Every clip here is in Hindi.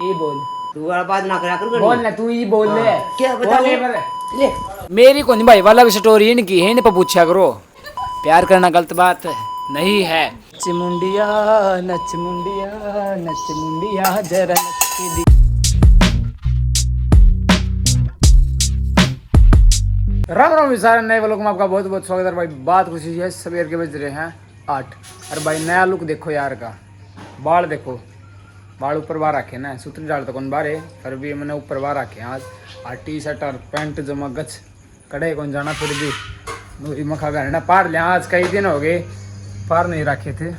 ये बोल तू वाला बात ना करा कर बोल ना तू ही बोल ले क्या बता बोल ले मेरी कौन भाई वाला भी स्टोरी इनकी है इन पर पूछा करो प्यार करना गलत बात नहीं है नच मुंडिया नच मुंडिया नच मुंडिया जरा नच के दी राम राम सारे नए वालों को आपका बहुत बहुत स्वागत है भाई। बात कुछ है सवेर के बज रहे हैं 8 और भाई नया लुक देखो यार का बाल देखो बाल ऊपर बाहर रखे ना सूत्र डाल तो कौन बाहर है पर भी मैंने ऊपर बाहर रखे आज और टी शर्ट और पैंट जमा गच कड़े कौन जाना फिर भी नूरी मखा कर ना पार लिया आज कई दिन हो गए पार नहीं रखे थे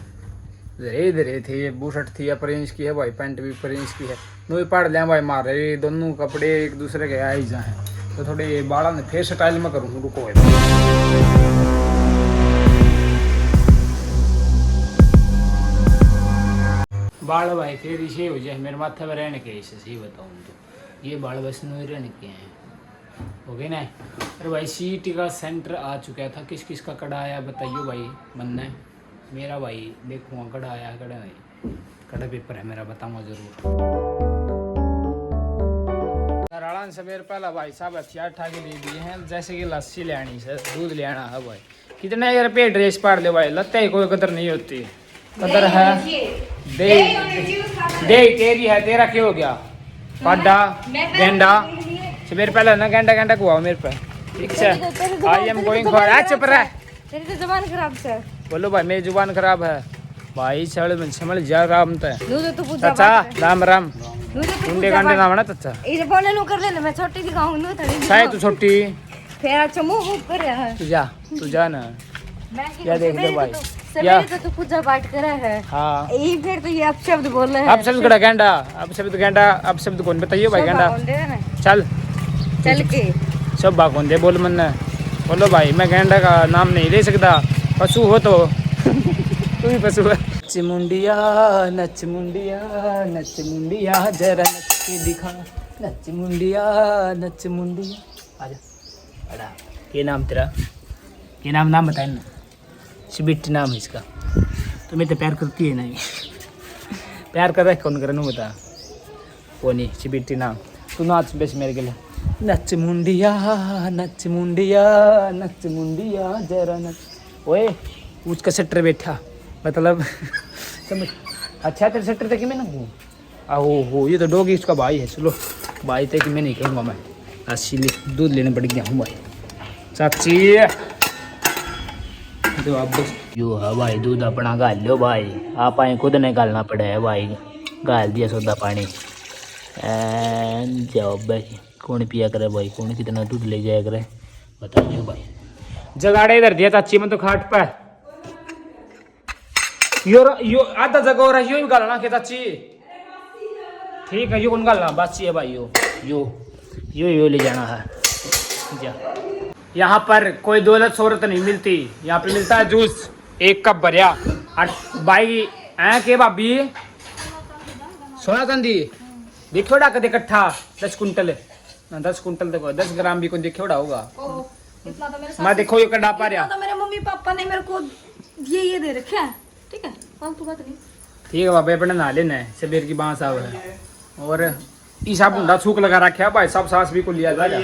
धीरे धीरे थे ये बूशर्ट थी या इंच की है भाई पैंट भी इंच की है नूरी पार लिया भाई मार रहे दोनों कपड़े एक दूसरे के आ ही जाए तो थोड़े बाड़ा ने फेस स्टाइल में करूँ रुको बाल भाई फिर इसे हो जाए मेरे माथे में रहने के इसे सही बताऊँ तो ये बाल बस नहीं रहने के हैं हो गए ना। अरे भाई सीटी का सेंटर आ चुका था किस किस का कड़ा आया बताइए भाई मन है मेरा भाई देखूँगा कड़ा आया कड़ा नहीं कड़ा पेपर है मेरा बताऊँगा जरूर। सवेर पहला भाई साहब हथियार ठाके दे दिए हैं जैसे कि लस्सी ले आनी से दूध ले आना है भाई कितने यार पे ड्रेस पाड़ ले भाई लगता है कोई कदर नहीं होती कदर है दे दे तेरी है तेरा क्या हो गया पाडा गेंडा सवेर पहला ना गेंडा गेंडा को मेरे पे ठीक है आई एम गोइंग फॉर अच्छा पर तेरी तो जुबान खराब है बोलो भाई मेरी जुबान खराब है भाई समझ जा राम तो अच्छा राम राम कुंडे कांडे ना बना अच्छा इसे बोले नु कर ले मैं छोटी दिखाऊं नु थोड़ी शायद तू छोटी फिर अच्छा मुंह मुंह कर रहा है तू जा ना क्या देख ले भाई सवेरे तो तू पूजा पाठ करा है हाँ ये फिर तो ये अपशब्द बोल रहे हैं अपशब्द कड़ा गेंडा अपशब्द कौन बताइए भाई गेंडा चल के सब बाग कौन दे बोल मन बोलो भाई मैं गेंडा का नाम नहीं ले सकता पशु हो तो तू भी पशु है नच मुंडिया नच मुंडिया नच मुंडिया जरा नच के दिखा नच मुंडिया आजा अड़ा ये नाम तेरा ये नाम बताए ना स्वीट नाम है इसका तुम्हें तो प्यार करती है नहीं प्यार कर रहा है कौन करे ना बता वो नहीं स्वीटी नाम तू नाच बेस मेरे के लिए नच मुंडिया नच मुंडिया नच मुंडिया जरा नच ओए उसका सेटर बैठा मतलब समझ अच्छा तेरे सेटर तक मैं ना हूँ आहो हो ये तो डॉगी इसका भाई है चलो भाई तक मैं नहीं कहूँगा मैं इसीलिए दूध लेने पड़ गया हूँ भाई चाची तो आप यो है भाई दूध अपना गाल लो भाई आप आए खुद निकालना पड़ा है भाई गाल दिया सोदा पानी जाओ भाई कौन पिया करे भाई कौन कितना दूध ले जाया करे बताइए भाई जगाड़े इधर दिया चाची में तो खाट पर यो आधा जगह हो रहा है यो गालना के चाची ठीक है यो कौन गालना बाची है भाई यो ले जाना है जा यहाँ पर कोई दौलत शोहरत नहीं मिलती यहाँ पे मिलता है जूस एक कप भरिया और भाई के भाभी सोना चांदी देखो डा कदे इकट्ठा 10 कुंटल 10 कुंटल देखो 10 ग्राम भी कोई देखो डा होगा मैं देखो ये कड़ा पा रहा मेरे मम्मी पापा ने मेरे को ये दे रखा है ठीक है फालतू बात नहीं ठीक है बाबा अपने ना लेना है सवेर की बांस आव है और ईसा बुंडा सूख लगा रखा है भाई साहब सांस भी को लिया जाएगा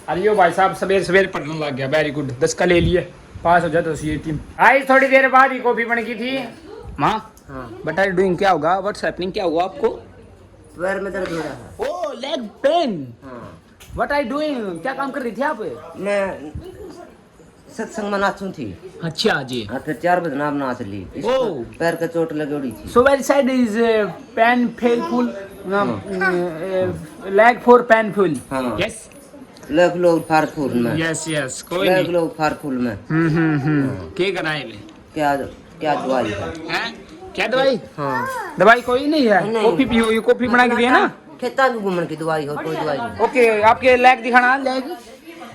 अरे यो भाई साहब सवेर पढ़ने लग गया वेरी गुड 10 का ले लिए पास हो जाए तो ये टीम आई थोड़ी देर बाद ही कॉफी बन की थी माँ बट आर डूइंग क्या होगा व्हाट्स हैपनिंग क्या हुआ आपको पैर में दर्द हो रहा है oh leg pain what are doing क्या काम कर रही थी आप मैं सत्संग में नाचूं थी अच्छा जी हाँ फिर 4 बजे नाम नाच ली पैर का चोट लगोड़ी थी so very side is pain fearful leg for painful yes leg लोग फारफुल में यस कोई लेग नहीं लोग फारफुल में क्या कराए ले क्या क्या दवाई है हैं क्या दवाई हाँ दवाई कोई नहीं है कॉफी पियो ये कॉफी बना के दिए ना खेता में घूमने की दवाई हो कोई दवाई नहीं ओके आपके लेग दिखाना लेग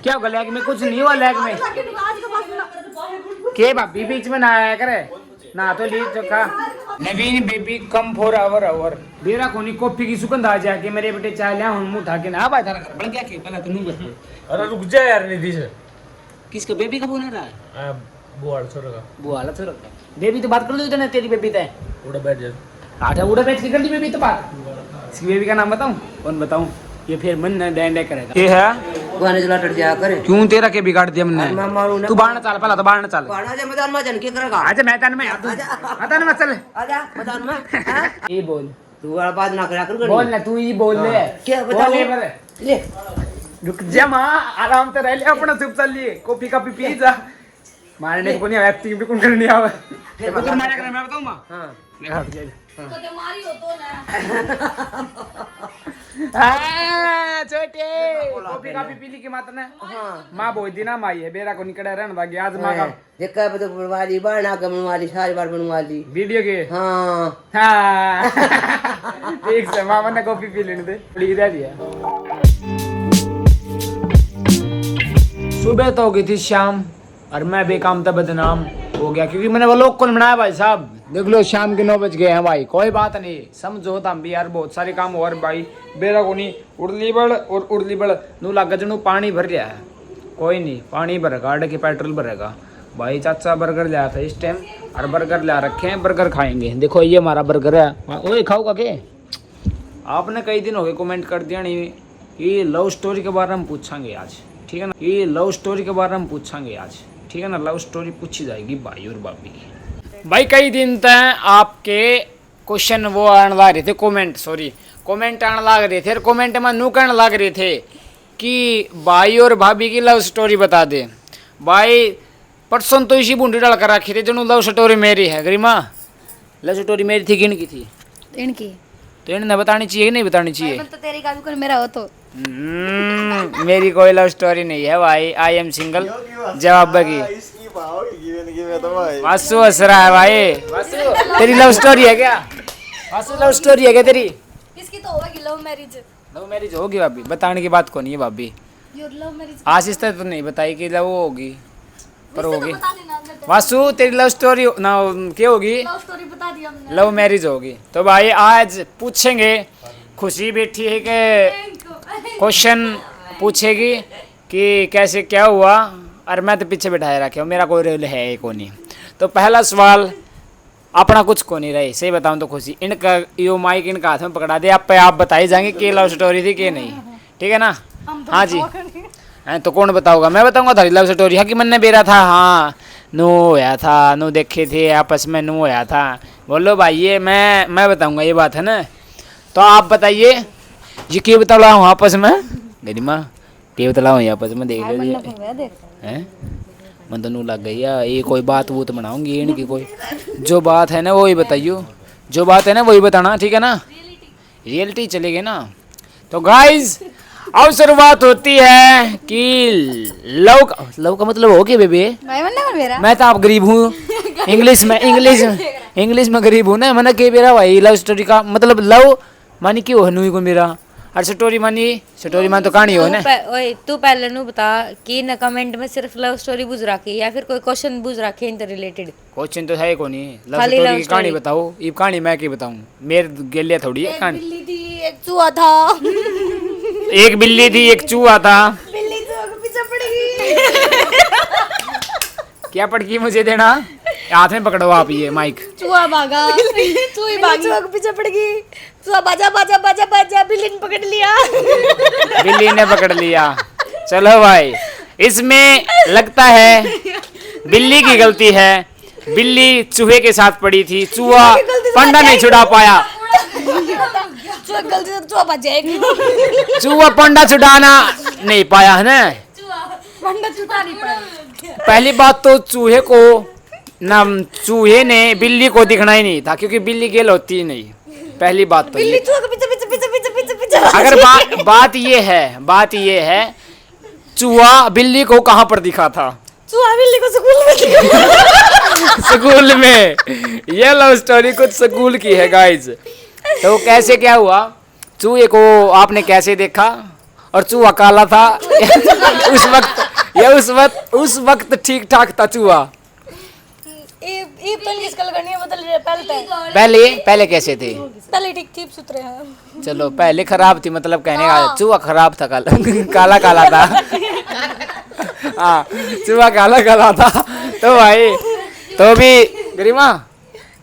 क्या होगा लेग में कुछ नहीं हुआ लेग में के भाभी बीच में ना आया करे ना तो ली चोखा नवीन बेबी कम फॉर आवर मेरा कोनी कॉफी की सुगंध आ जाए कि मेरे बेटे चाय लिया हूं मुंह उठा के ना भाई थारा बन क्या के पहले तो नहीं बता अरे रुक जा यार निधि से किसका बेबी का फोन आ रहा है बुआड़ छोरा का बुआला छोरा का बेबी तो बात कर लो तेरी बेबी ते उड़ा बैठ जा आठा उड़ा बैठ के कर ली बेबी तो बात इसकी बेबी का नाम बताऊं? कौन बताऊं? ये फिर मन न डैंडे करेगा। ये है गाने चला टट जाया करे क्यों तेरा के बिगाड़ दिया मैं हमने? मारू ना तू बाहर ना चल, पहला तो बाहर ना चल। पाड़ा जा मैदान में जन के करेगा आजा मैदान में, मैदान में चल। आजा मैदान में हाँ? ये बोल, तू वाला बात ना करा कर बोल ना, तू ही बोल ले। क्या बोल बताओ ले मेरे। ले रुक जा माँ, आराम से रह ले, अपना चुप चल लिए, कॉफी काफी पी जा। मारने को नहीं आया, एक्टिंग भी कौन करनी आवे? देखो तुम मारा करे, मैं बताऊं माँ? हां ले हट जा। कदे मारी हो तो ना छोटे कॉफी काफी पी ली की मात ने? हां माँ बहुत दिन आई है, बेरा को निकले रहने लगी आज माँ का देखा है तो बनवाली बाणा का बनवाली सारी बार बनवाली वीडियो के। हां हाँ ठीक से मामा ने कॉफी पी लेने दे, पड़ी दे दिया। सुबह तो हो गई थी शाम और मैं बेकाम था बदनाम हो गया, क्योंकि मैंने वो लोग कौन बनाया भाई साहब। देख लो शाम के 9 बज गए हैं भाई, कोई बात नहीं, समझो हम भी यार बहुत सारे काम और भाई बेरा को नहीं उड़ली बड़ नू लाग जनू पानी भर रहा है, कोई नहीं पानी भरेगा, आड़े के पेट्रोल भरेगा भाई। चाचा बर्गर लाया था इस टाइम और बर्गर ला रखे हैं, बर्गर खाएंगे। देखो ये हमारा बर्गर है, ओए खाओगा के? आपने कई दिन हो गए कमेंट कर दिया नहीं, ये लव स्टोरी के बारे में पूछेंगे आज, ठीक है ना? ये लव स्टोरी के बारे में पूछेंगे आज, ठीक है ना? लव स्टोरी पूछी जाएगी भाई और भाभी की। भाई कई दिन तक आपके क्वेश्चन वो आने लग रहे थे, कमेंट आने लग रहे थे, और कमेंट में नू कहने लग रहे थे कि भाई और भाभी की लव स्टोरी बता दे। भाई परसों तो इसी बूंदी डाल कर रखी थी जनू लव स्टोरी मेरी है। गरिमा लव स्टोरी मेरी थी कि इनकी थी? इनकी तो इन्हें बतानी चाहिए कि नहीं बतानी चाहिए? तो तेरी का भी कोई मेरा हो तो मेरी कोई लव स्टोरी नहीं है भाई, आई एम सिंगल। जवाब की वासु हंस रहा है भाई। वासु तेरी लव स्टोरी है क्या? वासु लव स्टोरी है क्या तेरी? इसकी तो होगी लव मैरिज। लव मैरिज होगी भाभी, बताने की बात कौन है भाभी? योर लव मैरिज आशीष तो नहीं बताई कि लव होगी, पर होगी। बता देना हमने, वासु तेरी लव स्टोरी ना क्या होगी? लव स्टोरी बता दी हमने। लव मैरिज होगी। तो भाई आज पूछेंगे, खुशी बैठी है कि क्वेश्चन पूछेगी कि कैसे क्या हुआ, और मैं तो पीछे बैठाए रखे हूँ, मेरा कोई रोल है को नहीं। तो पहला सवाल अपना कुछ को नहीं रही, सही बताऊँ तो खुशी इनका यो माइक इनका हाथ में पकड़ा दे, आप बताई जाएंगे कि लव स्टोरी थी कि नहीं, ठीक है ना? हाँ जी। हैं तो कौन बताऊंगा? मैं बताऊंगा थारी लव स्टोरी। हाँ कि मन ने बेरा था, हाँ नू होया था, नू देखे थे आपस में, नू होया था। बोलो भाई ये मैं बताऊंगा, ये बात है ना? तो आप बताइए ये क्यों बतला हूँ आपस में? गरिमा क्यों बतला हूँ आपस में? देख लीजिए हैं, मन तो नू लग गई है ये कोई बात वो तो बनाऊंगी इनकी, कोई जो बात है ना वही बताइयो, जो बात है ना वही बताना, ठीक है ना? रियलिटी चलेगी ना? तो गाइज अब शुरुआत होती है कि लव का मतलब हो गया बेबी। मैं तो आप गरीब हूँ, इंग्लिश में गरीब हूँ ना। मैंने कह मेरा भाई लव स्टोरी का मतलब लव मानी क्यों है नू को मेरा, और स्टोरी मान तो कहानी हो ना। ओए तू पहले नु बता कि न कमेंट में सिर्फ लव स्टोरी बुझ रखी या फिर कोई क्वेश्चन बुझ रखे इनसे रिलेटेड? क्वेश्चन तो है को नहीं, लव स्टोरी की कहानी बताओ। ये कहानी मैं क्या बताऊं, मेरे गेलिया थोड़ी है कहानी। बिल्ली थी, एक चूहा था। एक बिल्ली थी, एक चूहा था। बिल्ली चूहा के पीछे पड़ गई। क्या पड़ गई मुझे देना, हाथ में पकड़ो आप ये माइक। चूहा भागा, चूही भागी, चूहा के पीछे पड़ गई। चूहा बाजा, बिल्ली ने पकड़ लिया। बिल्ली ने पकड़ लिया। चलो भाई इसमें लगता है बिल्ली की गलती है, बिल्ली चूहे के साथ पड़ी थी, चूहा पंडा नहीं छुड़ा पाया। चूहा गलती से चूहा बच जाएगी। चूहा पंडा छुड़ाना नहीं पाया है ना? पंडा छुटा नहीं पाया। पहली बात तो चूहे ने बिल्ली को दिखना ही नहीं था, क्योंकि बिल्ली गेल होती ही नहीं। पहली बात तो बिल्ली चूहा के पीछे अगर बात ये है चूहा बिल्ली को कहाँ पर दिखा था? चूहा बिल्ली को स्कूल में दिखा। स्कूल में। ये लव स्टोरी कुछ स्कूल की है गाइज। तो कैसे क्या हुआ, चूहे को आपने कैसे देखा, और चूहा काला था। उस वक्त ठीक ठाक था चूहा। ये तो इंग्लिश कल करनी है, बदल पहले कैसे थे? पहले ठीक सुथरे हैं। चलो पहले खराब थी, मतलब कहने का चूहा खराब था, काला था। हाँ चूहा काला था। तो भाई तो भी गरिमा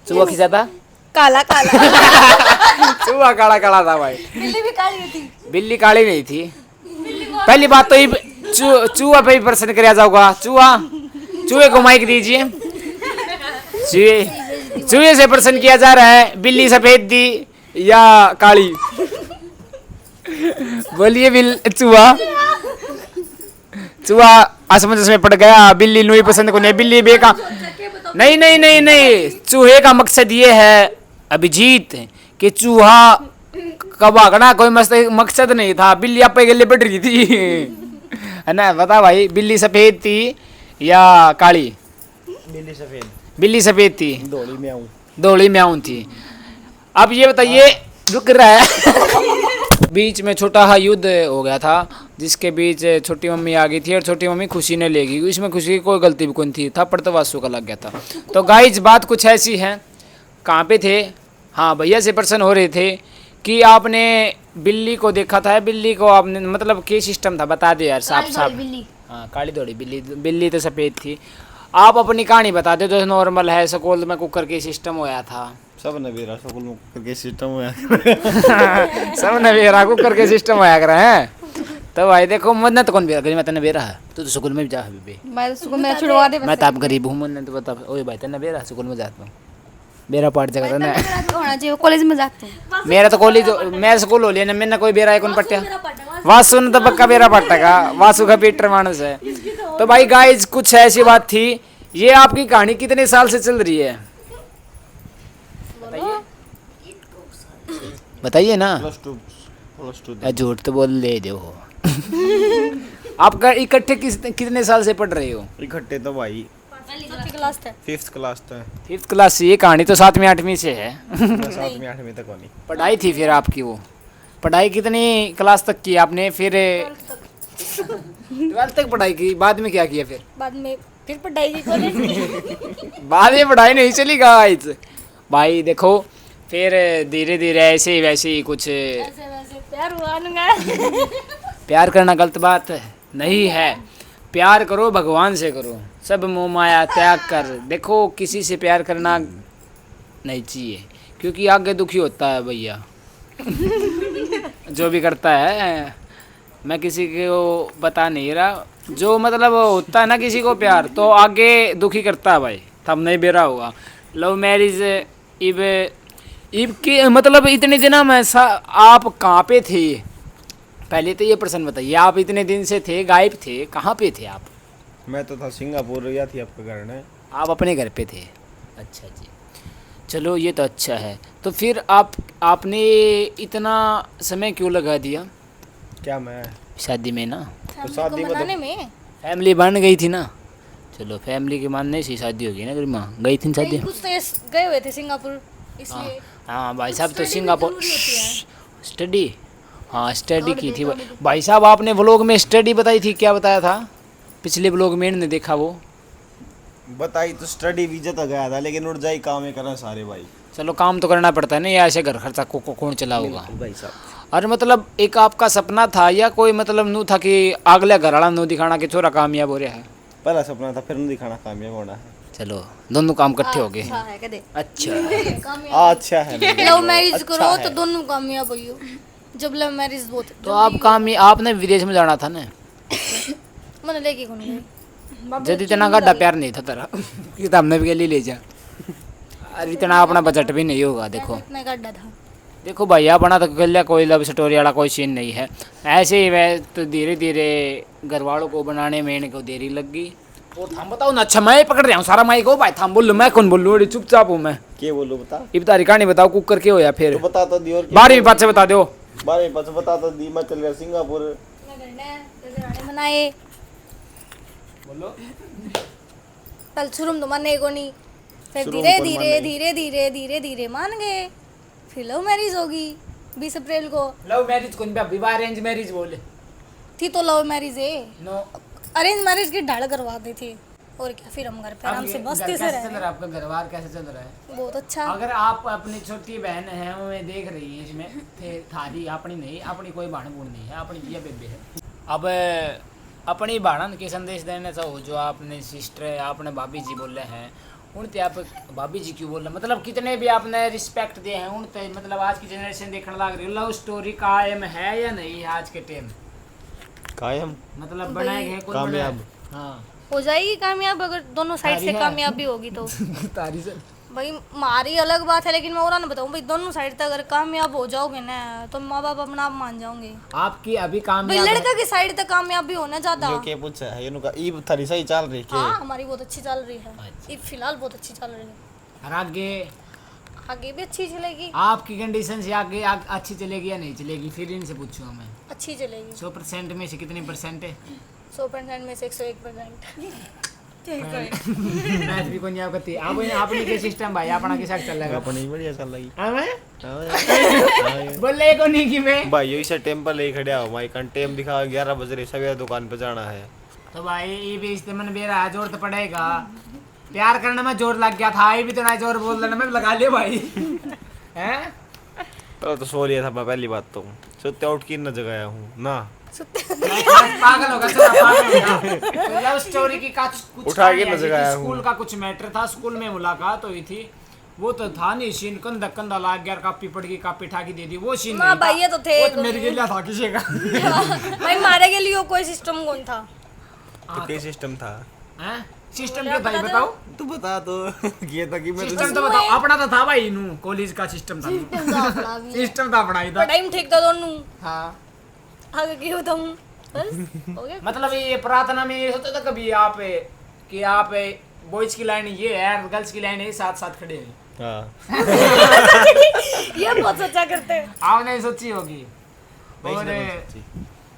चूहा खींचा था, काला चूहा काला काला था भाई। बिल्ली भी काली थी। बिल्ली काली नहीं थी। पहली बात तो ये चूहा पे ही प्रश्न किया जाऊंगा। चूहे को माइक दीजिए। चूहे से प्रश्न किया जा रहा है, बिल्ली सफेद थी या काली? बोलिए चूहा असमंजस में पड़ गया। बिल्ली नुई पसंद को नहीं, बिल्ली बेका नहीं नहीं नहीं नहीं। चूहे का मकसद ये है अभिजीत कि चूहा का भागना कोई मकसद नहीं था, बिल्ली आप पे गले बढ़ रही थी है ना। बता भाई, बिल्ली सफेद थी या काली? बिल्ली सफेद थी। धोली म्याऊं थी। अब ये बताइए, रुक रहा है बीच में छोटा सा युद्ध हो गया था, जिसके बीच छोटी मम्मी आ गई थी और छोटी मम्मी खुशी ने ले गई। इसमें खुशी की कोई गलती भी कौन थी, थप्पड़ तो वासु का लग गया था। तो गाइज बात कुछ ऐसी है। कहाँ पे थे? हाँ, भैया से प्रश्न हो रहे थे कि आपने बिल्ली को देखा था। बिल्ली को आपने मतलब क्या सिस्टम था, बता दे यार साफ साफ। हाँ, काली दौड़ी बिल्ली। बिल्ली तो सफ़ेद थी। आप अपनी कहानी बता दो जो नॉर्मल है। स्कूल में कुकर के सिस्टम होया था। सब नवेरा स्कूल में कुकर के सिस्टम होया सब नवेरा कुकर के सिस्टम होया कर हैं। तो भाई देखो, मन्नत कौन बेरा करी? मैं तो नवेरा है। तू तो स्कूल में भी जा बेबे। मैं तो स्कूल में छुड़वा दे। मैं तो आप गरीब हूँ, मन्नत बता। ओए भाई तो नवेरा स्कूल में जाता हूँ। बेरा पाट जगह था ना। होना चाहिए, कॉलेज में जाते हैं। मेरा तो कॉलेज मैं स्कूल हो लिया ना, मैंने कोई बेरा है कौन पट्टिया। वासु ने तो पक्का बेरा पट्टा का। वासु का पीटर मानस है। तो भाई गाइज कुछ ऐसी बात थी। ये आपकी कहानी कितने साल से चल रही है बताइए ना। प्लस टू झूठ तो बोल ले जो आप इकट्ठे कितने साल से पढ़ रहे हो? इकट्ठे तो भाई क्लास था। 5th क्लास तक। 5th क्लास से। ये कहानी तो 7वीं 8वीं से है। 7वीं 8वीं तक होनी पढ़ाई थी फिर आपकी। वो पढ़ाई कितनी क्लास तक की आपने? फिर 12th तक पढ़ाई की। बाद में क्या किया फिर? बाद में फिर पढ़ाई की कॉलेज। बाद में पढ़ाई नहीं चली गाइस। भाई देखो, फिर धीरे धीरे ऐसे ही वैसे ही कुछ वैसे प्यार हुआ ना। प्यार करना गलत बात नहीं है। प्यार करो, भगवान से करो। सब मोह माया त्याग कर। देखो, किसी से प्यार करना नहीं चाहिए, क्योंकि आगे दुखी होता है भैया जो भी करता है। मैं किसी को बता नहीं रहा, जो मतलब होता है ना किसी को प्यार, तो आगे दुखी करता है भाई। तब नहीं बेरा होगा। लव मैरिज इब की मतलब इतने दिन में आप कहाँ पे थे? पहले तो ये प्रश्न बताइए, आप इतने दिन से थे गायब थे, कहाँ पे थे आप? मैं तो था सिंगापुर, या थी आपका घर में। आप अपने घर पे थे। अच्छा जी, चलो ये तो अच्छा है। तो फिर आपने इतना समय क्यों लगा दिया? क्या मैं शादी में ना, तो शादी में फैमिली बन गई थी ना। चलो, फैमिली के मानने से शादी होगी ना। गरिमा गई थी शादी। कुछ तो गए हुए थे सिंगापुर, इसलिए। हाँ भाई साहब, तो सिंगापुर स्टडी, हाँ स्टडी की थी भाई साहब। आपने व्लॉग में स्टडी बताई थी, क्या बताया था पिछले व्लॉग में? ने देखा वो बताई तो स्टडी वीजा तो गया था, लेकिन उड़ जाई काम करना सारे भाई। चलो, काम तो करना पड़ता है ना, या ऐसे घर खर्चा को कौन चलाऊगा भाई साहब। और मतलब एक आपका सपना था या कोई मतलब नू था कि अगले घर वाला नू दिखाना कि छोरा कामयाब हो रहा है? पहला सपना था, फिर दिखाना कामयाब होना है। चलो, दोनों काम इकट्ठे हो गए। अच्छा अच्छा है। लव मैरिज करो तो दोनों कामयाब हो। जब लव मैरिज बहुत तो आप आपने विदेश में जाना था ना। मैंने लेके कौन गई? जब इतना गड्ढा प्यार नहीं था तेरा कि हमने भी ले जा। और इतना अपना बजट भी नहीं होगा। देखो इतना गड्ढा था। देखो भैया, अपना तो गलिया कोई लव स्टोरी वाला कोई सीन नहीं है। ऐसे ही वह तो धीरे धीरे घर वालों को बनाने में इनको देरी लग गई। और थाम बताओ ना। अच्छा, मैं पकड़ रहा हूँ सारा माइक। हो भाई थाम बोलूँ, मैं कौन बोलूँ? चुपचाप हूँ मैं। क्या बोलूँ बता? इब्तारी कहानी बताओ, कुकर के हो या फिर तो बता तो दी। और 12वीं बात से बता दो। 12वीं बात से बता तो दी। मैं चल गया सिंगापुर। बनाए बोलो। पहले शुरू में तो माने को नहीं, फिर शुरू धीरे में कौन धीरे मान धीरे धीरे धीरे धीरे मान गए। फिर लव मैरिज होगी 20 अप्रैल को। लव मैरिज कौन भी विवाह अरेंज मैरिज बोले थी तो लव मैरिज है। नो, अरेंज मैरिज की ढाल करवा दी थी। और क्या, फिर हम घर पे आराम से मस्ती से रहे। आपका घर बार कैसे चल रहा है? बहुत अच्छा। अगर आप अपनी छोटी बहन है हमें देख रही है इसमें, थारी अपनी नहीं, अपनी कोई बहन बूढ़ नहीं है, अपनी ये बेबे है। अब अपनी बहन के संदेश देने चाहो जो आपने सिस्टर, आपने भाभी जी बोले हैं, उनते आप भाभी जी क्यों बोल रहे मतलब कितने भी आपने रिस्पेक्ट दिए हैं उनते मतलब आज की जनरेशन देखने लग रही है लव स्टोरी कायम है या नहीं आज के टाइम कायम मतलब बनाए गए कौन कामयाब। बनाए? हाँ हो जाएगी कामयाब अगर दोनों साइड से है। कामयाबी होगी तो। तारी से भाई हमारी अलग बात है लेकिन मैं और ना बताऊं भाई दोनों साइड से अगर कामयाब हो जाओगे ना तो माँ बाप अपना आप मान जाओगे। आपकी अभी भाई कामयाब लड़का की साइड तक कामयाबी होना ज्यादा। जो के पूछा है इनका ईब थारी सही चल रही के हाँ हमारी बहुत अच्छी चल रही है ये फिलहाल बहुत अच्छी चल रही है और आगे आगे भी अच्छी चलेगी। आपकी कंडीशन से आगे अच्छी चलेगी या नहीं चलेगी फिर इनसे पूछूंगा मैं अच्छी चलेगी 100% में से कितनी परसेंट है 100% में से 101%। मैथ भी कोनी आपका थी आपने के सिस्टम भाई अपना के साथ चल रहा अपनी बढ़िया चल रही है बोले को नहीं कि मैं भाई यही से टेम्पल ले खड़िया हो भाई कन टेम दिखा 11 बज रहे सवेरे दुकान पे जाना है तो भाई ये भी इससे मन मेरा जोर तो पड़ेगा प्यार करने में जोर लग गया था ये भी तो ना जोर बोल देना मैं लगा लिया भाई हैं तो सो लिया था मैं पहली बात तो सोते उठ की न जगाया हूँ ना पागल होगा थोड़ा पागल होगा लव स्टोरी की कुछ उठा के कहानी न ऐसी जगाया थी, हूँ। स्कूल का कुछ मैटर था स्कूल में मुलाकात हुई थी वो तो था नहीं सीन कंधा कंधा लाग गया कापी पड़ गई कापी ठाकी दे दी वो सीन माँ नहीं था। भाई ये तो थे वो तो मेरे के लिए था किसी का भाई मारे के लिए कोई सिस्टम कौन था। तो क्या सिस्टम था हैं सिस्टम क्या था ये बताओ तू बता तो ये था कि मैं सिस्टम तो बताओ अपना तो था भाई नू कॉलेज का सिस्टम था सिस्टम था अपना ही था टाइम ठीक था दोनों हाँ आगे की बताऊं बस हो गया। मतलब ये प्रार्थना में ये होता था कभी आप कि आप बॉयज की लाइन ये है गर्ल्स की लाइन है साथ साथ खड़े हैं हाँ ये बहुत सच्चा करते हैं। आपने सोची होगी और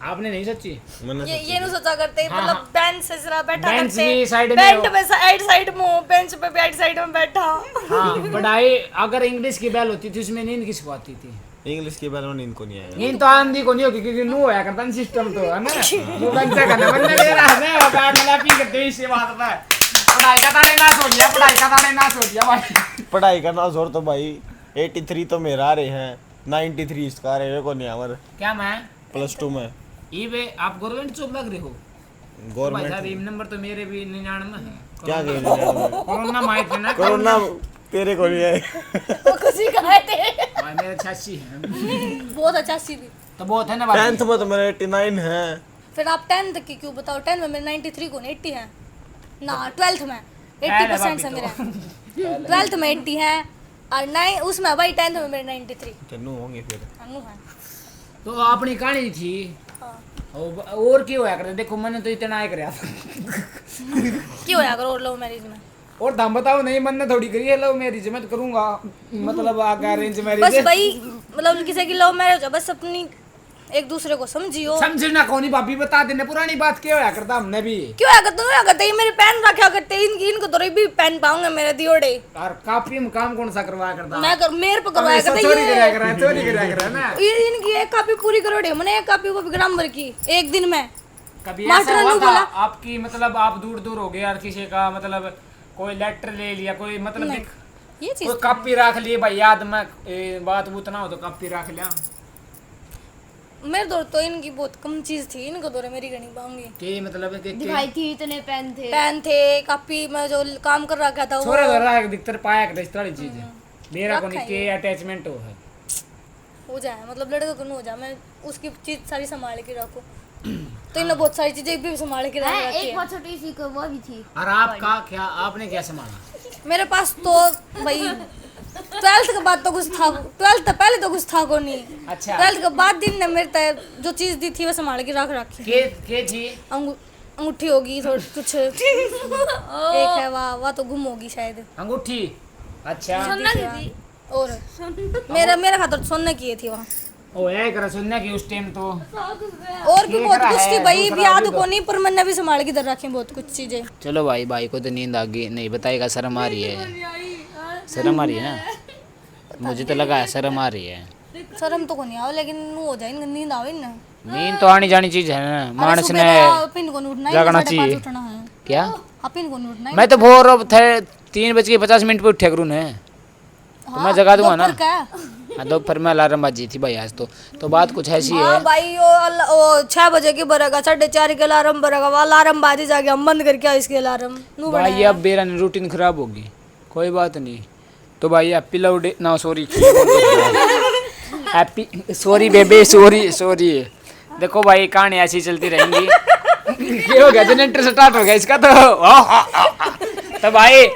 आपने नहीं सोची ये नु सोचा करते हैं हाँ, मतलब हाँ। बेंच से जरा बैठा बेंच करते भी साइड में बेंच हो। पे साइड में बेंच पे बैठ साइड में बैठा। हाँ पढ़ाई अगर इंग्लिश की बैल होती थी उसमें नींद किसको आती थी इंग्लिश के बारे में नींद को नहीं आया नींद तो आंधी को नहीं होगी क्योंकि नू होया करता ना सिस्टम तो है ना वो बच्चा करना बनने दे रहा है ना बैठ मिला पी करते इसी बात पे पढ़ाई का ताने ना सोचिया पढ़ाई का ताने ना सोचिया भाई पढ़ाई करना जोर तो भाई 83 तो मेरा आ रहे हैं 93 इसका आ रहे को नहीं हमारे क्या मैं +2 में ये वे आप गवर्नमेंट जॉब लग रहे हो भाई गवर्नमेंट साहब ये नंबर तो मेरे भी 99 है क्या कहने कोरोना माइट है ना कोरोना तेरे को नहीं है वो खुशी कहे थे भाई मेरा 86 है बहुत अच्छा सी थी। तो बहुत है ना भाई 10th में तो मेरा 89 है फिर आप 10th की क्यों बताओ 10th में मेरे 93 को 80 है ना 12th में 80% से मेरा 12th में 80 है और 9 उसमें भाई 10th में मेरे 93 तेनू होंगे फिर अनु है। तो अपनी कहानी थी हाँ। और क्यों होया करते देखो मैंने तो इतना आए कराया था क्यों है अगर और लव मैरिज में और दाम बताओ नहीं मैंने थोड़ी करी है लव मैरिज मैं तो करूंगा मतलब आगे अरेंज बस मैरिज भाई मतलब किसी की लव मैरिज हो बस अपनी एक दूसरे को समझियो। समझना कौन भाभी बता देने पुरानी बात क्या होया करता हमने भी क्यों है करते हो करते ये मेरी पेन रखा करते इनको तो भी पेन पाऊंगा मेरे दियोड़े और कापी में काम कौन सा करवाया करता मैं कर मेरे पे करवाया करते चोरी कराया ये करा चोरी कराया करा ना इनकी एक कॉपी पूरी करोड़े मैंने एक कॉपी वो भी ग्रामर की एक दिन में। कभी मास्टर ऐसा हुआ ने था बोला आपकी मतलब आप दूर दूर हो गए और किसी का मतलब कोई लेटर ले लिया कोई मतलब नहीं, ये चीज कोई कॉपी रख लिए भाई याद में बात बूत ना हो तो कॉपी रख लिया मेरे दौर तो इनकी बहुत कम चीज थी इनको दौरे मेरी गणी पाऊंगी के मतलब दिखाई थी इतने पेन थे पेन थे कॉपी में जो काम कर रखा था वो छोरा घर रहा है दिक्कत पाया कर इस तरह चीज है मेरा को रखा नहीं है के अटैचमेंट हो है हो जाए मतलब लड़के को नहीं हो जाए मैं उसकी चीज सारी संभाल के रखूं तो इन्हें बहुत सारी चीजें भी संभाल के रख रखी एक है। बहुत छोटी सी को वो भी थी। और आपका क्या आपने क्या संभाला मेरे पास तो भाई 12th के बाद तो कुछ था 12th से पहले तो कुछ था को नहीं अच्छा 12th के बाद दिन ने मेरे तय जो चीज दी थी वो संभाल के रख रखी के जी अंगूठी होगी थोड़ी कुछ एक है वाह तो गुम होगी शायद अंगूठी अच्छा और मेरा खातर सोने की थी वहाँ ओ यही करा सुनने की उस टाइम तो और भी बहुत कुछ थी भाई भी याद को नहीं पर मैंने भी संभाल के इधर रखी बहुत कुछ चीजें। चलो भाई को तो नींद आ गई नहीं बताएगा शर्म आ रही है शर्म आ रही है ना मुझे तो लगा है शर्म आ रही है शर्म तो को नहीं आओ लेकिन हो जाए नींद आवे ना नींद तो आनी जानी चीज है ना मानस ने पिन को उठना जागना है चाहिए। उठना है क्या पिन को उठना है मैं तो भोर अब थे 3:50 पे उठे करूँ ने तो मैं जगा दूंगा ना हाँ दोपहर में अलार्म बाजी थी भाई आज तो बात कुछ ऐसी है हाँ भाई वो 6 बजे की बरेगा 4:30 के अलार्म बरेगा वो अलार्म बाजी जाके हम बंद करके आओ इसके अलार्म नू भाई अब बेरा रूटीन खराब होगी कोई बात नहीं। तो भाई हैप्पी लव डे ना, सॉरी हैप्पी, सॉरी बेबे, सॉरी। देखो भाई कहानी ऐसी चलती रहेंगी। ये हो गया, जनरेटर स्टार्ट हो गया इसका। तो भाई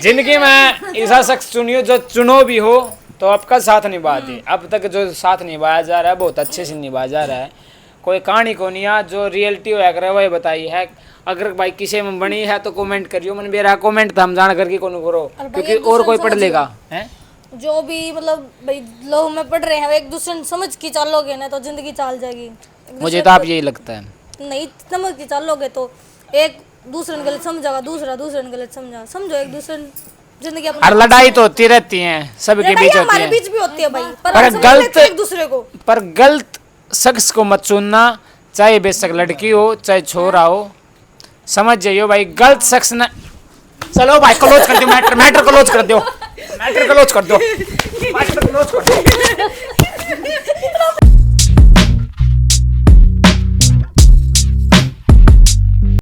जिंदगी में ऐसा शख्स चुनियो जो चुनो भी हो तो आपका साथ निभा दे। अब तक जो साथ निभाया जा रहा है बहुत अच्छे से निभाया जा रहा है। कोई कहानी को नहीं है, जो रियलिटी है कर वही बताई है। अगर भाई किसी में बनी है तो कमेंट करियो। मन मेरा कमेंट तो हम जान करके कौन करो, क्योंकि और कोई पढ़ लेगा हैं। जो भी मतलब भाई लोग में पढ़ रहे हैं, एक दूसरे ने समझ के चलोगे ना तो जिंदगी चल जाएगी। मुझे तो आप यही लगता है। नहीं समझ के चलोगे तो एक दूसरे ने गलत समझागा, दूसरे ने गलत समझा, समझो एक दूसरे जिंदगी अपनी। और लड़ाई तो होती रहती है, सबके बीच होती हमारे है, बीच भी होती है भाई, पर हम समझ गलत लेते हैं एक दूसरे को। पर गलत शख्स को मत चुनना, चाहे बेशक लड़की हो चाहे छोरा हो। समझ जाइयो भाई, गलत शख्स न। चलो भाई क्लोज कर दो, मैटर क्लोज कर दो, मैटर क्लोज कर दो।